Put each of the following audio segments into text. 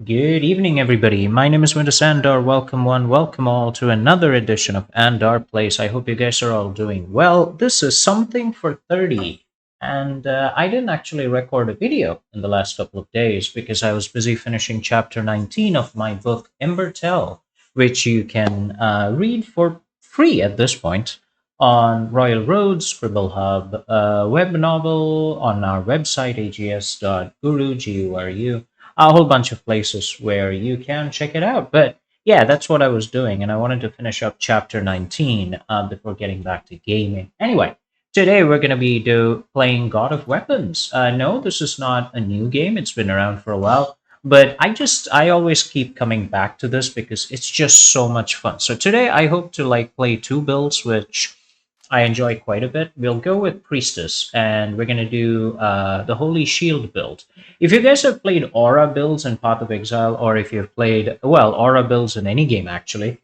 Good evening, everybody. My name is Windus Andar. Welcome, one, welcome all to another edition of Andar Place. I hope you guys are all doing well. This is something for 30, and I didn't actually record a video in the last couple of days because I was busy finishing chapter 19 of my book, Ember Tell, which you can read for free at this point on Royal Road, Scribble Hub, web novel on our website, ags.guru, Guru, a whole bunch of places where you can check it out. But yeah, that's what I was doing, and I wanted to finish up chapter 19 before getting back to gaming. Anyway, today we're going to be playing God of Weapons. No, this is not a new game; it's been around for a while. But I always keep coming back to this because it's just so much fun. So today I hope to play two builds, which I enjoy quite a bit. We'll go with Priestess, and we're going to do the Holy Shield build. If you guys have played Aura builds in Path of Exile, or if you've played, well, Aura builds in any game actually,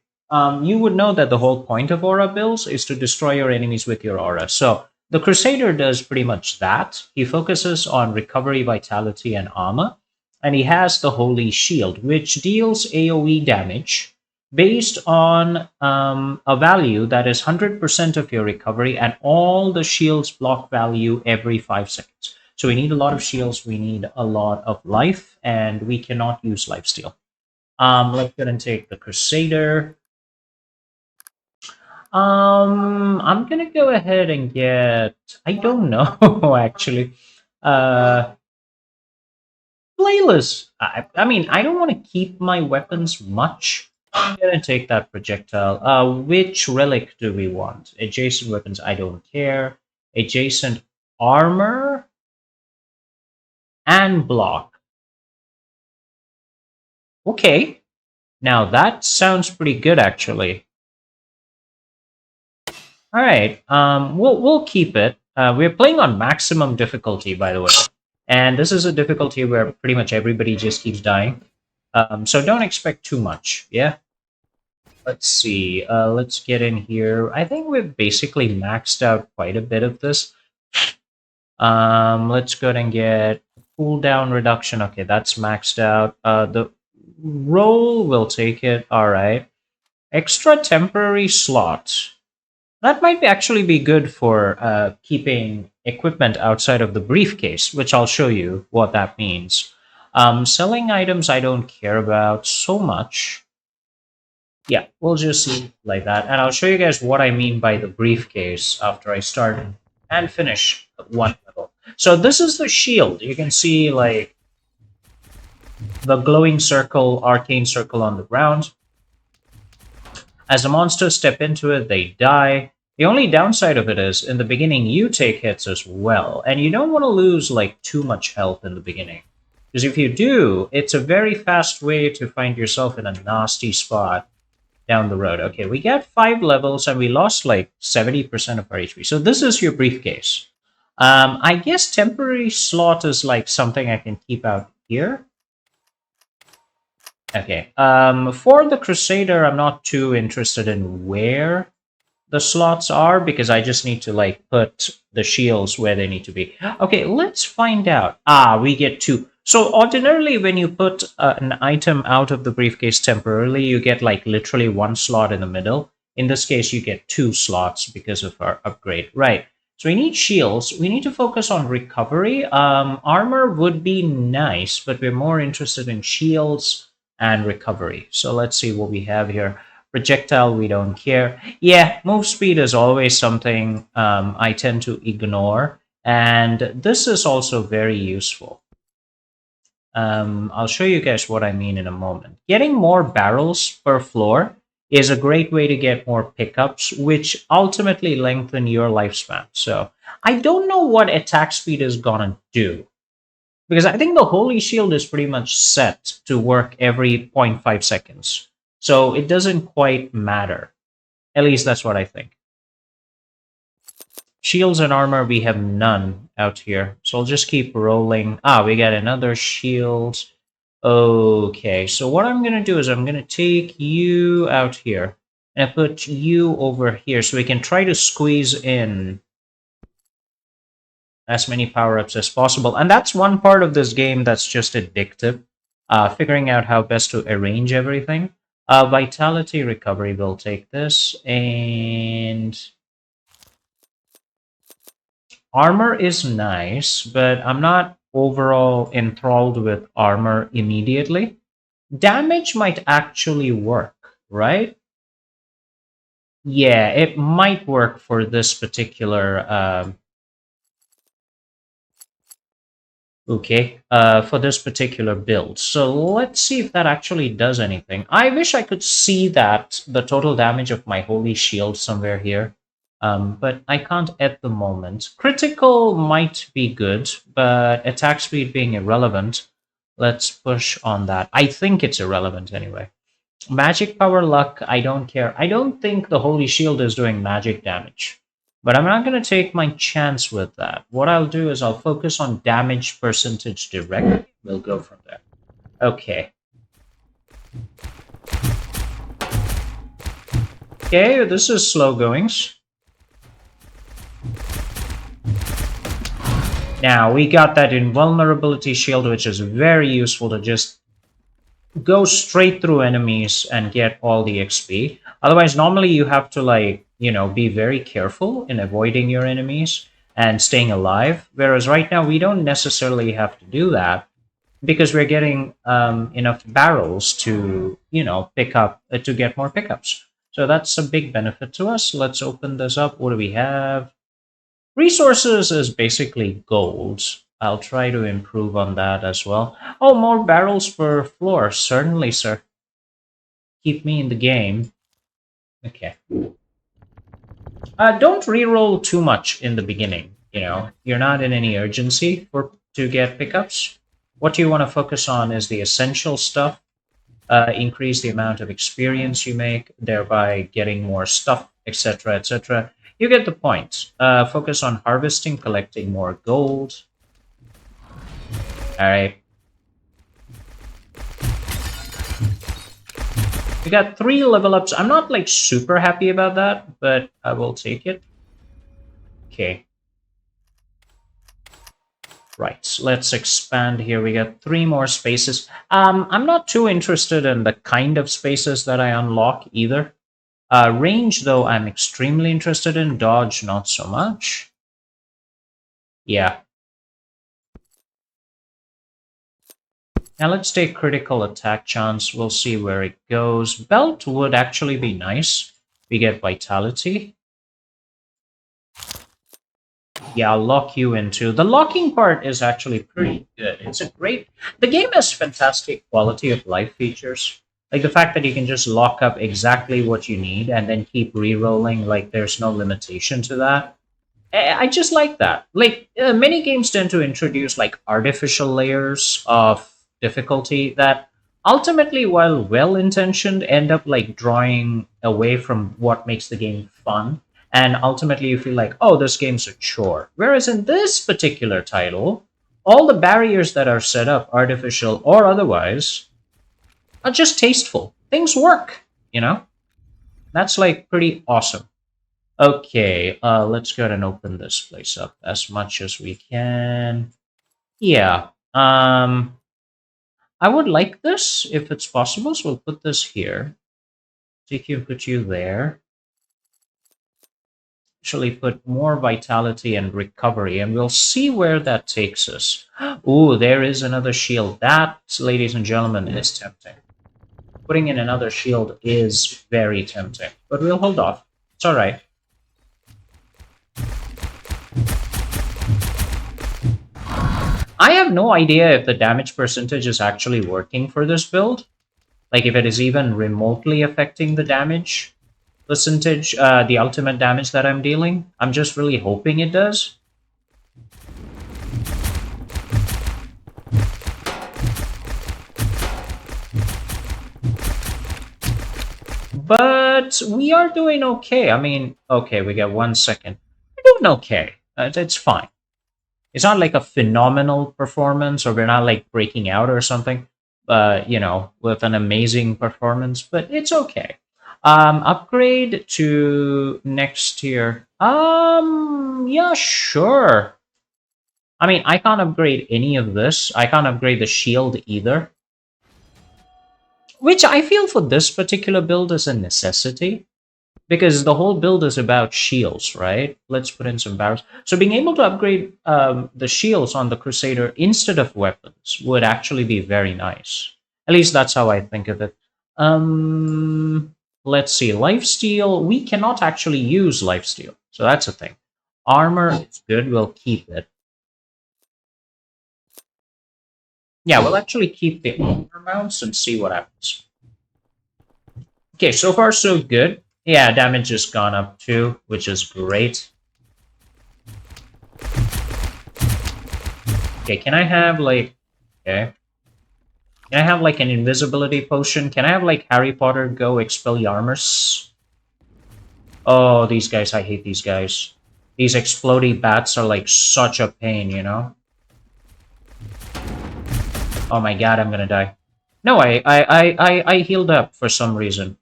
you would know that the whole point of Aura builds is to destroy your enemies with your Aura. So the Crusader does pretty much that. He focuses on recovery, vitality, and armor, and he has the Holy Shield, which deals AoE damage based on a value that is 100% of your recovery and all the shields block value every 5 seconds. So we need a lot of shields, we need a lot of life, and we cannot use lifesteal. Let's go and take the Crusader. I'm gonna go ahead and get, I don't know actually. Uh Playlist. I mean, I don't want to keep my weapons much. I'm gonna take that projectile. Which relic do we want? Adjacent weapons, I don't care. Adjacent armor and block. Okay, now that sounds pretty good actually. All right, we'll keep it. We're playing on maximum difficulty, by the way, and this is a difficulty where pretty much everybody just keeps dying. So don't expect too much. Yeah. Let's see. Let's get in here. I think we've basically maxed out quite a bit of this. Let's go ahead and get cooldown reduction. Okay, that's maxed out. The roll will take it. All right. Extra temporary slot. That might actually be good for keeping equipment outside of the briefcase, which I'll show you what that means. Selling items I don't care about so much. Yeah, we'll just leave it like that. And I'll show you guys what I mean by the briefcase after I start and finish one level. So this is the shield. You can see like the glowing circle, arcane circle on the ground. As the monsters step into it, they die. The only downside of it is in the beginning you take hits as well. And you don't want to lose like too much health in the beginning. Because if you do, it's a very fast way to find yourself in a nasty spot down the road. Okay, we got 5 levels and we lost like 70% of our HP. So this is your briefcase. I guess temporary slot is like something I can keep out here. Okay. For the Crusader, I'm not too interested in where the slots are because I just need to like put the shields where they need to be. Okay, let's find out. We get 2. So ordinarily when you put an item out of the briefcase temporarily, you get like literally 1 slot in the middle. In this case, you get 2 slots because of our upgrade. Right. So we need shields. We need to focus on recovery. Armor would be nice, but we're more interested in shields and recovery. So let's see what we have here. Projectile, we don't care. Yeah, move speed is always something I tend to ignore. And this is also very useful. I'll show you guys what I mean in a moment. Getting more barrels per floor is a great way to get more pickups, which ultimately lengthen your lifespan. So I don't know what attack speed is gonna do. Because I think the Holy Shield is pretty much set to work every 0.5 seconds. So it doesn't quite matter. At least that's what I think. Shields and armor, we have none out here. So I'll just keep rolling. We got another shield. Okay, so what I'm going to do is I'm going to take you out here. And I put you over here so we can try to squeeze in as many power-ups as possible. And that's one part of this game that's just addictive. figuring out how best to arrange everything. Vitality recovery will take this, and armor is nice, but I'm not overall enthralled with armor immediately. Damage might actually work, right? Yeah, it might work for this particular okay, for this particular build. So let's see if that actually does anything. I wish I could see that, the total damage of my holy shield somewhere here. But I can't at the moment. Critical might be good, but attack speed being irrelevant, let's push on that. I think it's irrelevant anyway. Magic power luck, I don't care. I don't think the Holy Shield is doing magic damage. But I'm not going to take my chance with that. What I'll do is I'll focus on damage percentage directly. We'll go from there. Okay. Okay, this is slow goings. Now, we got that invulnerability shield, which is very useful to just go straight through enemies and get all the XP. Otherwise, normally you have to be very careful in avoiding your enemies and staying alive. Whereas right now we don't necessarily have to do that because we're getting enough barrels to, pick up to get more pickups. So that's a big benefit to us. Let's open this up. What do we have? Resources is basically gold. I'll try to improve on that as well. Oh, more barrels per floor. Certainly, sir. Keep me in the game. Okay. Don't reroll too much in the beginning. You're not in any urgency to get pickups. What you want to focus on is the essential stuff. Increase the amount of experience you make, thereby getting more stuff, etc., etc. You get the point. Focus on harvesting, collecting more gold. All right. We got 3 level ups. I'm not like super happy about that, but I will take it. Okay. Right, let's expand here. We got 3 more spaces. I'm not too interested in the kind of spaces that I unlock either. Range, though, I'm extremely interested in. Dodge, not so much. Yeah. Now let's take critical attack chance. We'll see where it goes. Belt would actually be nice. We get vitality. Yeah, I'll lock you into. The locking part is actually pretty good. It's a great. The game has fantastic quality of life features. Like the fact that you can just lock up exactly what you need and then keep re-rolling, like there's no limitation to that. I just like that. Like many games tend to introduce like artificial layers of difficulty that ultimately, while well intentioned, end up like drawing away from what makes the game fun. And ultimately, you feel like, oh, this game's a chore. Whereas in this particular title, all the barriers that are set up, artificial or otherwise, are just tasteful. Things work, you know? That's like pretty awesome. Okay, let's go ahead and open this place up as much as we can. Yeah, I would like this if it's possible, so we'll put this here. Take you, put you there. Actually, put more vitality and recovery, and we'll see where that takes us. Ooh, there is another shield. That, ladies and gentlemen, is tempting. Putting in another shield is very tempting, but we'll hold off. It's all right. I have no idea if the damage percentage is actually working for this build. Like if it is even remotely affecting the damage percentage, the ultimate damage that I'm dealing. I'm just really hoping it does. But we are doing okay. I mean, okay, we got 1 second. We're doing okay. It's fine. It's not like a phenomenal performance, or we're not like breaking out or something, with an amazing performance, but it's okay. Upgrade to next tier. Yeah, sure. I mean, I can't upgrade any of this. I can't upgrade the shield either. Which I feel for this particular build is a necessity. Because the whole build is about shields, right? Let's put in some barrels. So being able to upgrade the shields on the Crusader instead of weapons would actually be very nice. At least that's how I think of it. Let's see. Lifesteal, we cannot actually use lifesteal. So that's a thing. Armor, it's good. We'll keep it. Yeah, we'll actually keep the armor mounts and see what happens. Okay, so far so good. Yeah, damage has gone up too, which is great. Okay, can I have like... Okay. Can I have like an invisibility potion? Can I have like Harry Potter go Expelliarmus? Oh, these guys, I hate these guys. These explodey bats are like such a pain, you know? Oh my god, I'm gonna die. No, I healed up for some reason.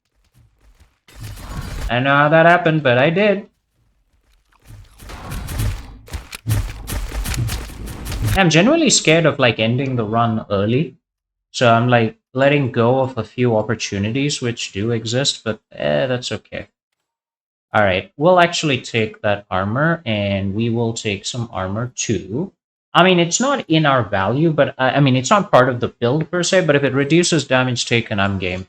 I know how that happened, but I did. I'm genuinely scared of like ending the run early. So I'm like letting go of a few opportunities which do exist, but that's okay. All right, we'll actually take that armor and we will take some armor too. I mean, it's not in our value, but I mean, it's not part of the build per se, but if it reduces damage taken, I'm game.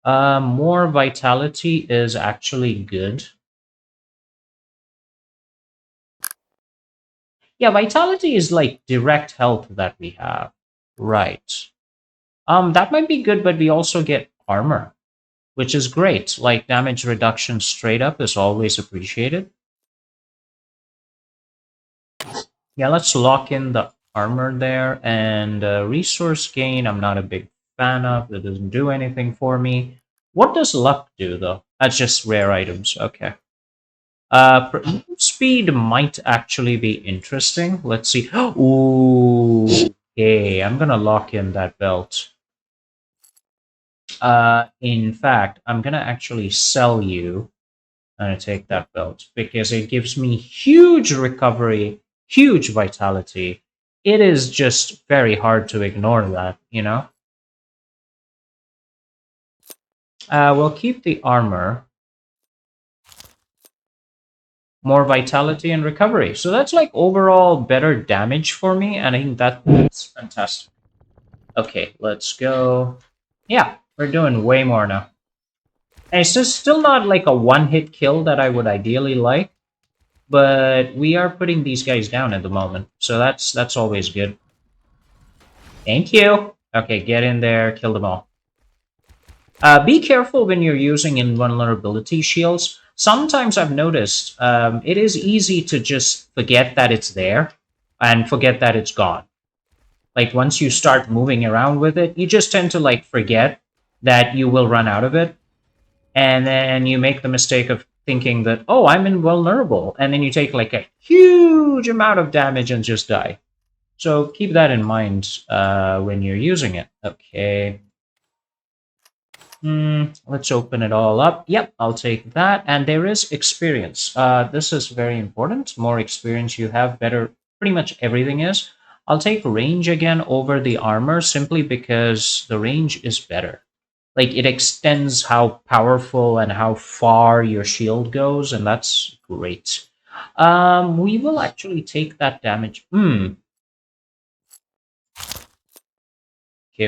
More vitality is actually good. Yeah, vitality is like direct health that we have. Right. That might be good, but we also get armor, which is great. Like damage reduction straight up is always appreciated. Yeah, let's lock in the armor there. And resource gain, I'm not a big fan of. That doesn't do anything for me. What does luck do, though? That's just rare items. Okay. Speed might actually be interesting. Let's see. Ooh, okay. I'm gonna lock in that belt. In fact, I'm gonna actually sell you. I'm gonna take that belt because it gives me huge recovery, huge vitality. It is just very hard to ignore that, you know? We'll keep the armor, more vitality and recovery. So that's like overall better damage for me, and I think that's fantastic. Okay, let's go. Yeah, we're doing way more now. And it's just still not like a one-hit kill that I would ideally like, but we are putting these guys down at the moment, so that's always good. Thank you. Okay, get in there, kill them all. Be careful when you're using invulnerability shields. Sometimes I've noticed it is easy to just forget that it's there and forget that it's gone. Like once you start moving around with it, you just tend to like forget that you will run out of it. And then you make the mistake of thinking that, oh, I'm invulnerable. And then you take like a huge amount of damage and just die. So keep that in mind when you're using it. Okay. Let's open it all up. Yep, I'll take that. And there is experience. This is very important. More experience you have, better pretty much everything is. I'll take range again over the armor simply because the range is better. Like it extends how powerful and how far your shield goes, and that's great. We will actually take that damage. Okay,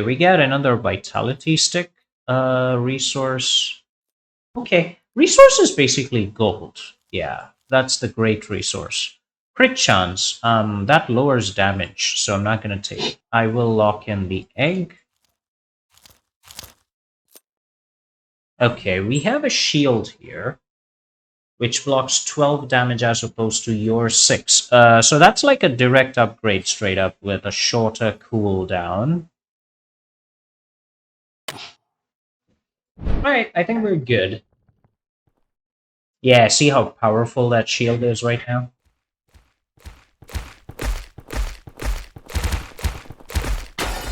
we get another vitality stick. Resource. Okay, resource is basically gold. Yeah, that's the great resource. Crit chance. That lowers damage, so I'm not gonna take it. I will lock in the egg. Okay, we have a shield here, which blocks 12 damage as opposed to your 6. So that's like a direct upgrade straight up with a shorter cooldown. Alright, I think we're good. Yeah, see how powerful that shield is right now?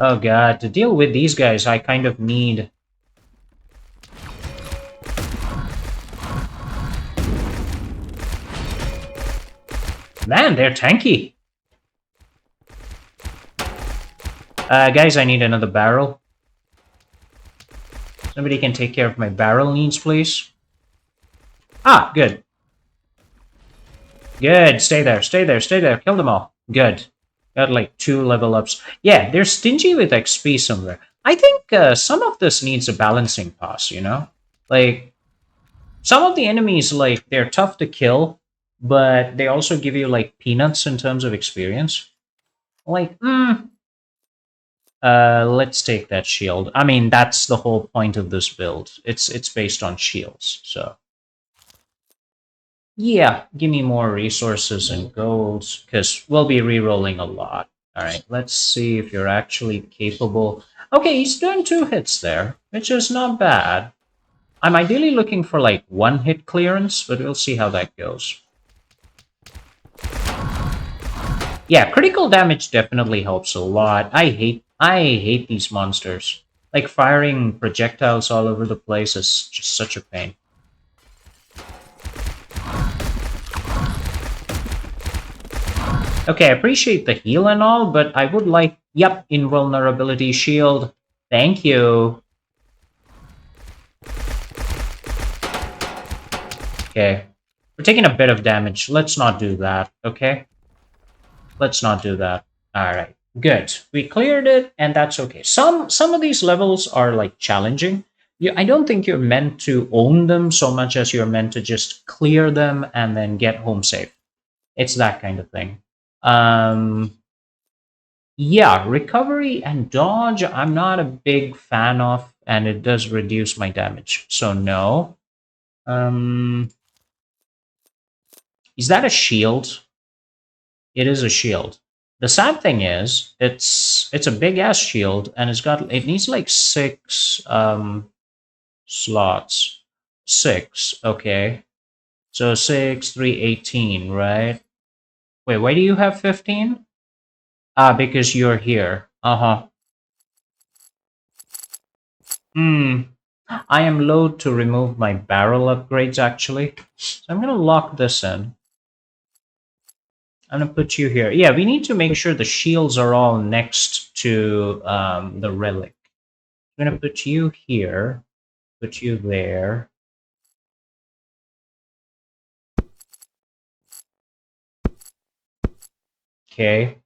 Oh god, to deal with these guys, I kind of need... Man, they're tanky! Guys, I need another barrel. Somebody can take care of my barrel needs, please. Ah, good. Good. Stay there. Stay there. Stay there. Kill them all. Good. Got like 2 level ups. Yeah, they're stingy with XP somewhere. I think some of this needs a balancing pass, you know? Like, some of the enemies, like, they're tough to kill, but they also give you, like, peanuts in terms of experience. Like, let's take that shield. I mean, that's the whole point of this build. It's based on shields, so. Yeah, give me more resources and golds, because we'll be re-rolling a lot. Alright, let's see if you're actually capable. Okay, he's doing 2 hits there, which is not bad. I'm ideally looking for like 1 hit clearance, but we'll see how that goes. Yeah, critical damage definitely helps a lot. I hate these monsters. Like firing projectiles all over the place is just such a pain. Okay, I appreciate the heal and all, but I would like... Yep, invulnerability shield. Thank you. Okay. We're taking a bit of damage. Let's not do that, okay? Let's not do that. Alright, good. We cleared it, and that's okay. Some of these levels are, like, challenging. I don't think you're meant to own them so much as you're meant to just clear them and then get home safe. It's that kind of thing. Yeah, recovery and dodge, I'm not a big fan of, and it does reduce my damage. So no. Is that a shield? It is a shield. The sad thing is, it's a big ass shield, and it needs like 6 slots. 6, okay. So 6, 3, 18, right? Wait, why do you have 15? Ah, because you're here. Uh-huh. I am loath to remove my barrel upgrades, actually. So I'm gonna lock this in. I'm gonna put you here. Yeah, we need to make sure the shields are all next to the relic. I'm gonna put you here, put you there. Okay.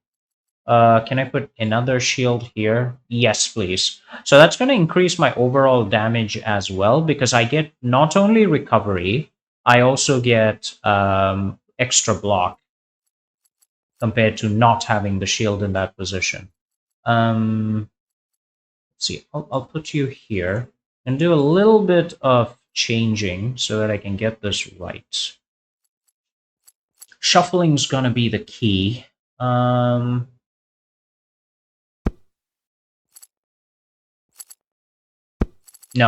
Can I put another shield here? Yes, please. So that's going to increase my overall damage as well, because I get not only recovery, I also get extra block compared to not having the shield in that position. Let's see, I'll put you here and do a little bit of changing so that I can get this right. Shuffling's going to be the key. No,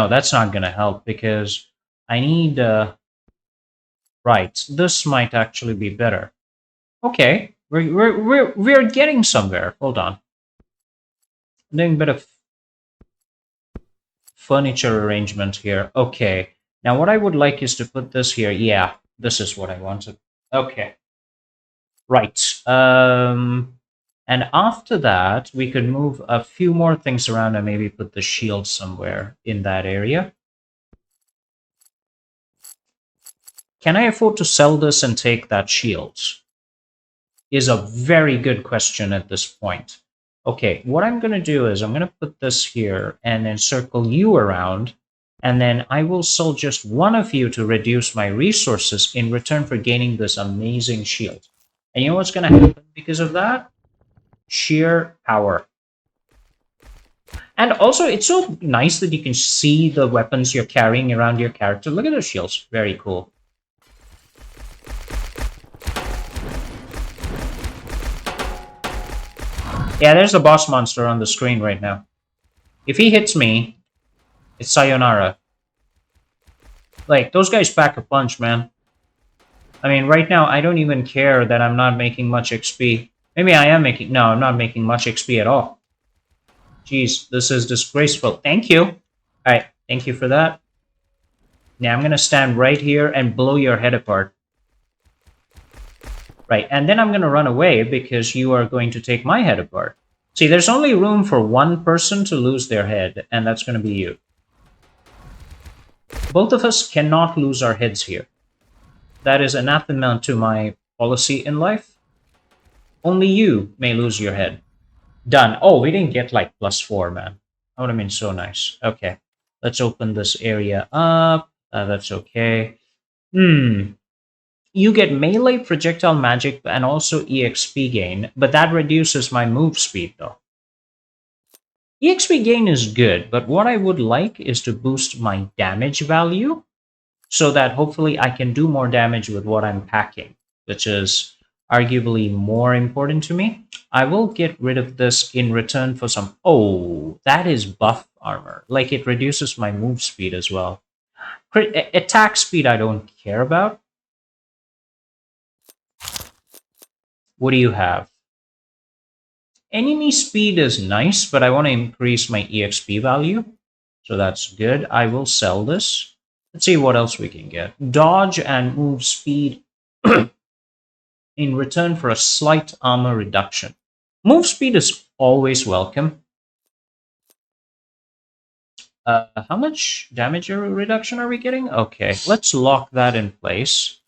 that's not going to help because I need... right, this might actually be better. Okay, we're getting somewhere. Hold on. I'm doing a bit of furniture arrangement here. Okay, now what I would like is to put this here. Yeah, this is what I wanted. Okay. Right. And after that, we could move a few more things around and maybe put the shield somewhere in that area. Can I afford to sell this and take that shield? Is a very good question at this point. Okay, what I'm going to do is I'm going to put this here and then circle you around, and then I will sell just one of you to reduce my resources in return for gaining this amazing shield. And you know what's going to happen because of that? Sheer power. And also, it's so nice that you can see the weapons you're carrying around your character. Look at those shields. Very cool. Yeah, there's the boss monster on the screen right now. If he hits me, it's sayonara. Like, those guys pack a punch, man. I mean, right now, I don't even care that I'm not making much XP. Maybe I am making... No, I'm not making much XP at all. Jeez, this is disgraceful. Thank you. Alright, thank you for that. Now I'm going to stand right here and blow your head apart. Right, and then I'm going to run away because you are going to take my head apart. See, there's only room for one person to lose their head, and that's going to be you. Both of us cannot lose our heads here. That is anathema to my policy in life. Only you may lose your head. Done. Oh, we didn't get like +4, man. That would have been so nice. Okay. Let's open this area up. That's okay. Hmm. You get melee projectile magic and also EXP gain, but that reduces my move speed though. EXP gain is good, but what I would like is to boost my damage value so that hopefully I can do more damage with what I'm packing, which is arguably more important to me. I will get rid of this in return for some. Oh, that is buff armor. Like it reduces my move speed as well. Attack speed, I don't care about. What do you have? Enemy speed is nice, but I want to increase my EXP value. So that's good. I will sell this. Let's see what else we can get. Dodge and move speed in return for a slight armor reduction. Move speed is always welcome. How much damage reduction are we getting? Okay, let's lock that in place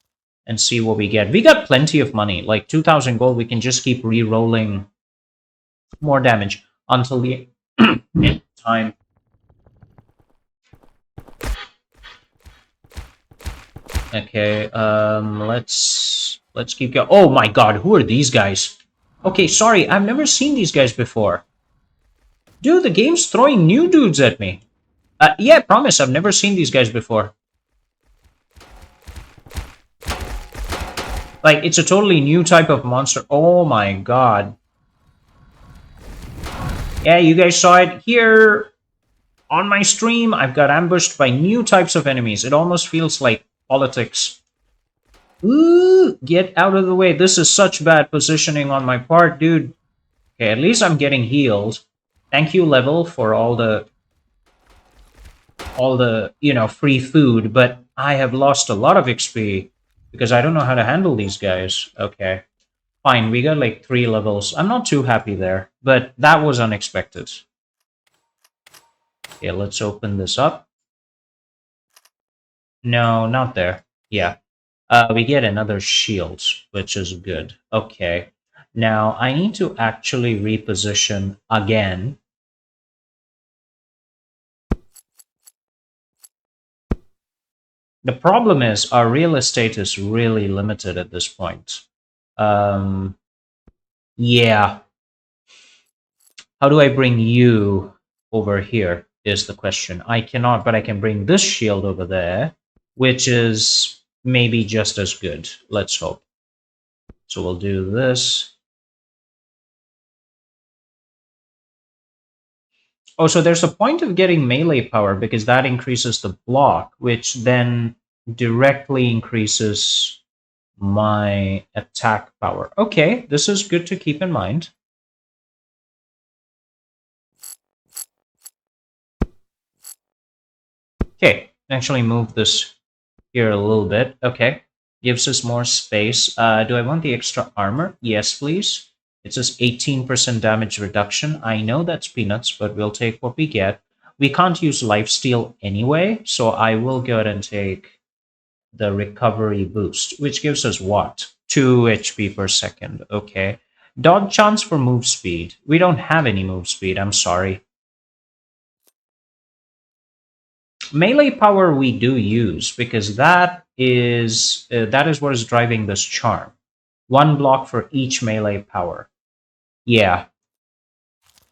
and see what we get. We got plenty of money, like 2,000 gold. We can just keep re-rolling more damage until the end time. Okay, let's keep going. Oh my god, who are these guys? Okay, sorry, I've never seen these guys before. Dude, the game's throwing new dudes at me. Yeah, I promise, I've never seen these guys before. Like, it's a totally new type of monster. Oh my god. Yeah, you guys saw it here on my stream. I've got ambushed by new types of enemies. It almost feels like politics. Ooh, get out of the way. This is such bad positioning on my part, dude. Okay, at least I'm getting healed. Thank you, level, for all the free food, but I have lost a lot of XP because I don't know how to handle these guys. Okay. Fine, we got like 3 levels. I'm not too happy there, but that was unexpected. Okay, let's open this up. No, not there. Yeah. We get another shield, which is good. Okay. Now, I need to actually reposition again. The problem is our real estate is really limited at this point. Yeah. How do I bring you over here is the question. I cannot, but I can bring this shield over there, which is maybe just as good. Let's hope. So we'll do this. Oh, so there's a point of getting melee power because that increases the block, which then directly increases my attack power. Okay, this is good to keep in mind. Okay, actually move this here a little bit. Okay, gives us more space. Do I want the extra armor? Yes, please. It says 18% damage reduction. I know that's peanuts, but we'll take what we get. We can't use lifesteal anyway, so I will go ahead and take the recovery boost, which gives us what? 2 HP per second. Okay. Dodge chance for move speed. We don't have any move speed. I'm sorry. Melee power we do use because that is what is driving this charm. 1 block for each melee power. Yeah.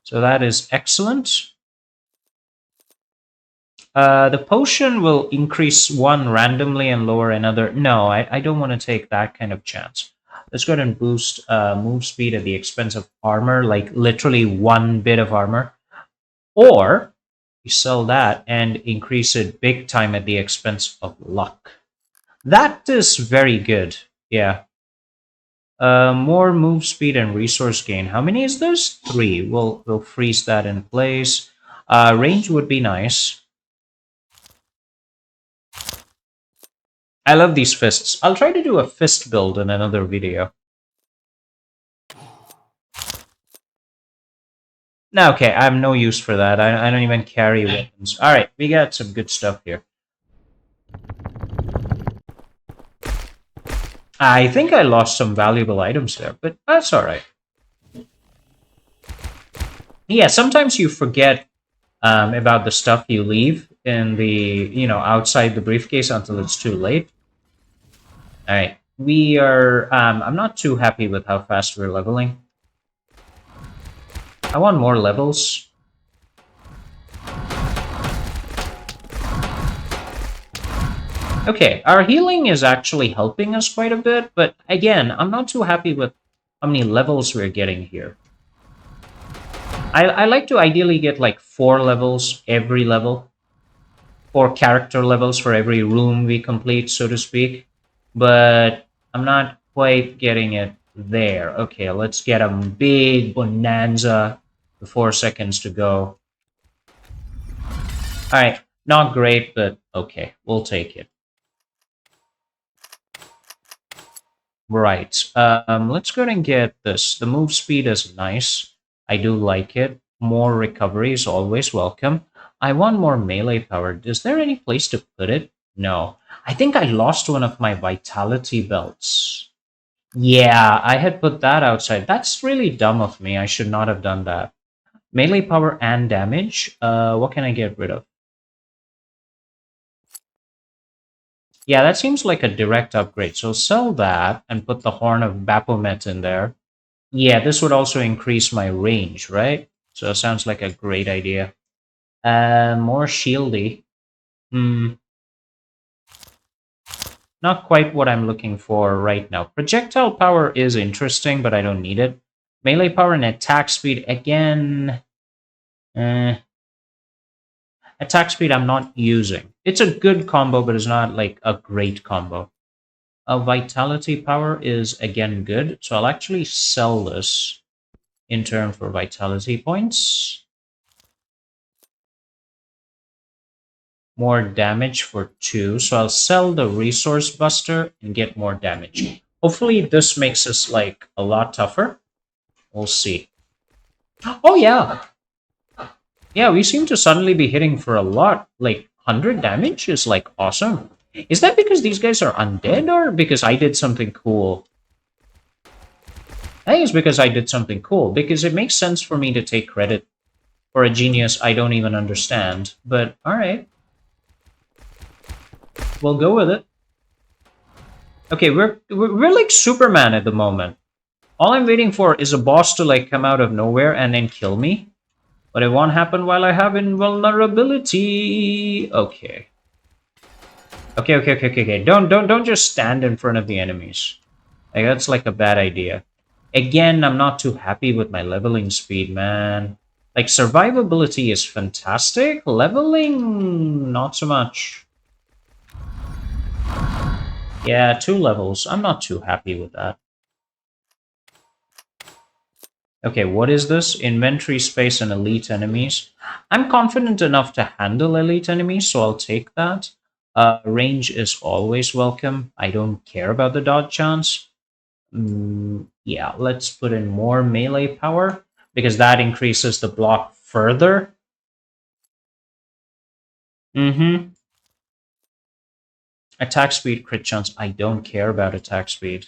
So that is excellent. The potion will increase one randomly and lower another. No, I don't want to take that kind of chance. Let's go ahead and boost move speed at the expense of armor, like literally 1 bit of armor. Or you sell that and increase it big time at the expense of luck. That is very good. Yeah. More move speed and resource gain. How many is this? 3. We'll freeze that in place. Range would be nice. I love these fists. I'll try to do a fist build in another video. Okay, I have no use for that. I don't even carry weapons. Alright, we got some good stuff here. I think I lost some valuable items there, but that's all right. Yeah, sometimes you forget about the stuff you leave in the outside the briefcase until it's too late. All right, we are. I'm not too happy with how fast we're leveling. I want more levels. Okay, our healing is actually helping us quite a bit, but again, I'm not too happy with how many levels we're getting here. I like to ideally get like 4 levels every level, 4 character levels for every room we complete, so to speak. But I'm not quite getting it there. Okay, let's get a big bonanza. The 4 seconds to go. All right, not great, but okay, we'll take it. Right. Let's go ahead and get this. The move speed is nice. I do like it. More recovery is always welcome. I want more melee power. Is there any place to put it? No. I think I lost one of my vitality belts. Yeah, I had put that outside. That's really dumb of me. I should not have done that. Melee power and damage. What can I get rid of? Yeah, that seems like a direct upgrade. So sell that and put the Horn of Baphomet in there. Yeah, this would also increase my range, right? So it sounds like a great idea. More shieldy. Hmm, not quite what I'm looking for right now. Projectile power is interesting, but I don't need it. Melee power and attack speed, again. Eh, attack speed I'm not using. It's a good combo, but it's not like a great combo. Vitality power is again good, so I'll actually sell this in turn for vitality points. More damage for 2, so I'll sell the resource buster and get more damage. Hopefully this makes us like a lot tougher. We'll see. Oh yeah, yeah, we seem to suddenly be hitting for a lot. Like 100 damage is like awesome. Is that because these guys are undead or because I did something cool? I think it's because I did something cool, because it makes sense for me to take credit for a genius I don't even understand. But alright, we'll go with it. Okay, we're like Superman at the moment. All I'm waiting for is a boss to like come out of nowhere and then kill me. But it won't happen while I have invulnerability. Okay. Okay. Don't just stand in front of the enemies. Like, that's like a bad idea. Again, I'm not too happy with my leveling speed, man. Like, survivability is fantastic. Leveling, not so much. Yeah, 2 levels. I'm not too happy with that. Okay, what is this? Inventory space and elite enemies. I'm confident enough to handle elite enemies, so I'll take that. Range is always welcome. I don't care about the dodge chance. Yeah, let's put in more melee power because that increases the block further. Mm-hmm. Attack speed, crit chance. I don't care about attack speed.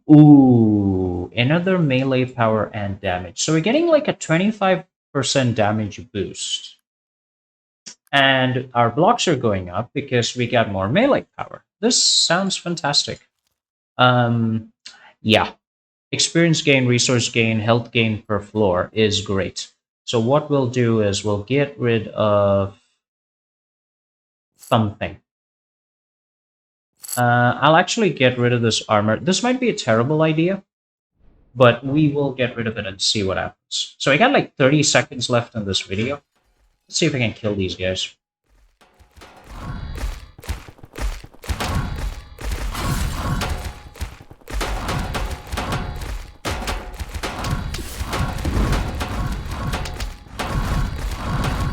Ooh, another melee power and damage. So we're getting like a 25% damage boost. And our blocks are going up because we got more melee power. This sounds fantastic. Um, yeah, experience gain, resource gain, health gain per floor is great. So what we'll do is we'll get rid of something. I'll actually get rid of this armor. This might be a terrible idea, but we will get rid of it and see what happens. So I got like 30 seconds left in this video. Let's see if I can kill these guys.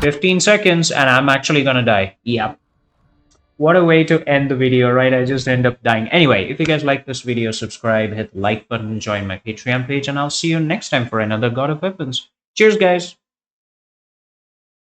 "15 seconds and I'm actually gonna die." Yep. What a way to end the video, right? I just end up dying. Anyway, if you guys like this video, subscribe, hit the like button, join my Patreon page, and I'll see you next time for another God of Weapons. Cheers, guys!